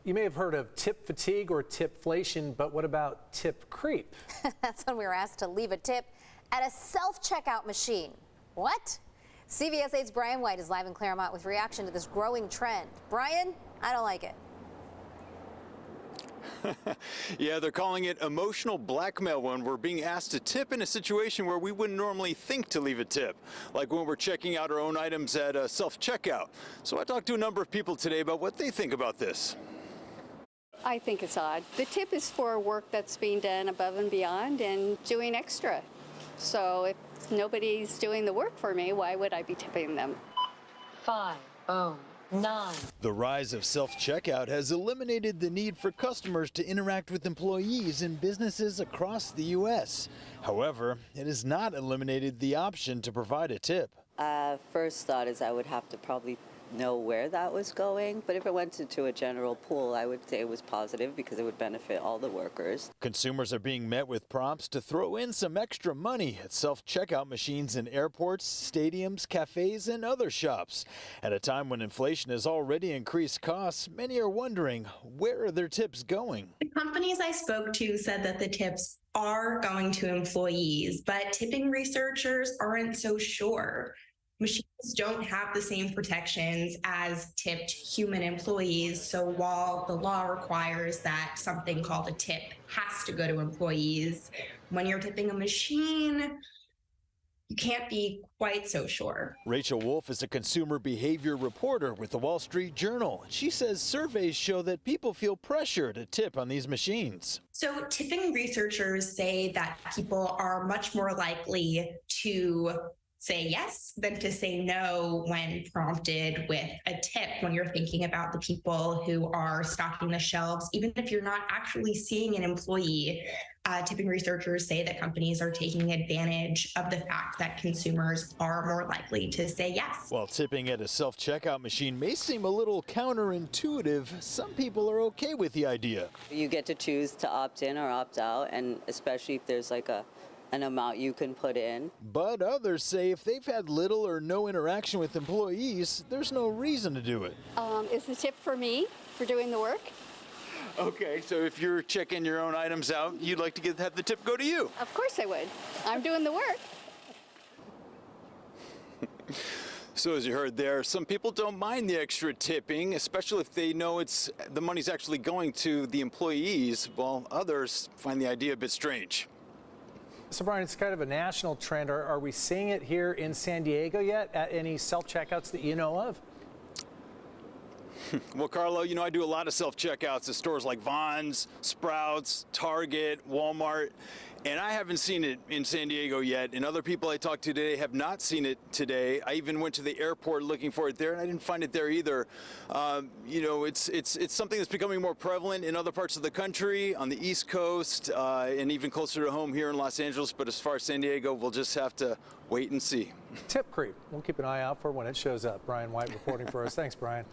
You may have heard of tip fatigue or tipflation, but what about tip creep? That's when we were asked to leave a tip at a self-checkout machine. What? CBS 8's Brian White is live in Claremont with reaction to this growing trend. Brian, I don't like it. Yeah, they're calling it emotional blackmail when we're being asked to tip in a situation where we wouldn't normally think to leave a tip, like when we're checking out our own items at a self-checkout. So I talked to a number of people today about what they think about this. I think it's odd. The tip is for work that's being done above and beyond and doing extra. So if nobody's doing the work for me, why would I be tipping them? 509. The rise of self-checkout has eliminated the need for customers to interact with employees in businesses across the U.S. However, it has not eliminated the option to provide a tip. First thought is I would have to probably know where that was going, but if it went into a general pool, I would say it was positive because it would benefit all the workers. Consumers are being met with prompts to throw in some extra money at self-checkout machines in airports, stadiums, cafes, and other shops. At a time when inflation has already increased costs, many are wondering, where are their tips going? The companies I spoke to said that the tips are going to employees, but tipping researchers aren't so sure. Machines don't have the same protections as tipped human employees, so while the law requires that something called a tip has to go to employees, when you're tipping a machine, you can't be quite so sure. Rachel Wolf is a consumer behavior reporter with the Wall Street Journal. She says surveys show that people feel pressure to tip on these machines. So tipping researchers say that people are much more likely to say yes than to say no when prompted with a tip when you're thinking about the people who are stocking the shelves, even if you're not actually seeing an employee. Tipping researchers say that companies are taking advantage of the fact that consumers are more likely to say yes. While tipping at a self-checkout machine may seem a little counterintuitive, some people are okay with the idea. You get to choose to opt in or opt out, and especially if there's like an amount you can put in. But others say if they've had little or no interaction with employees, there's no reason to do it. Is the tip for me for doing the work? Okay, so if you're checking your own items out, you'd like to have the tip go to you. Of course I would. I'm doing the work. So as you heard there, some people don't mind the extra tipping, especially if they know the money's actually going to the employees, while others find the idea a bit strange. So Brian, it's kind of a national trend. Are we seeing it here in San Diego yet at any self-checkouts that you know of? Well, Carlo, you know, I do a lot of self-checkouts at stores like Vons, Sprouts, Target, Walmart, and I haven't seen it in San Diego yet, and other people I talked to today have not seen it today. I even went to the airport looking for it there, and I didn't find it there either. You know, it's something that's becoming more prevalent in other parts of the country, on the East Coast, and even closer to home here in Los Angeles, but as far as San Diego, we'll just have to wait and see. Tip creep. We'll keep an eye out for when it shows up. Brian White reporting for us. Thanks, Brian.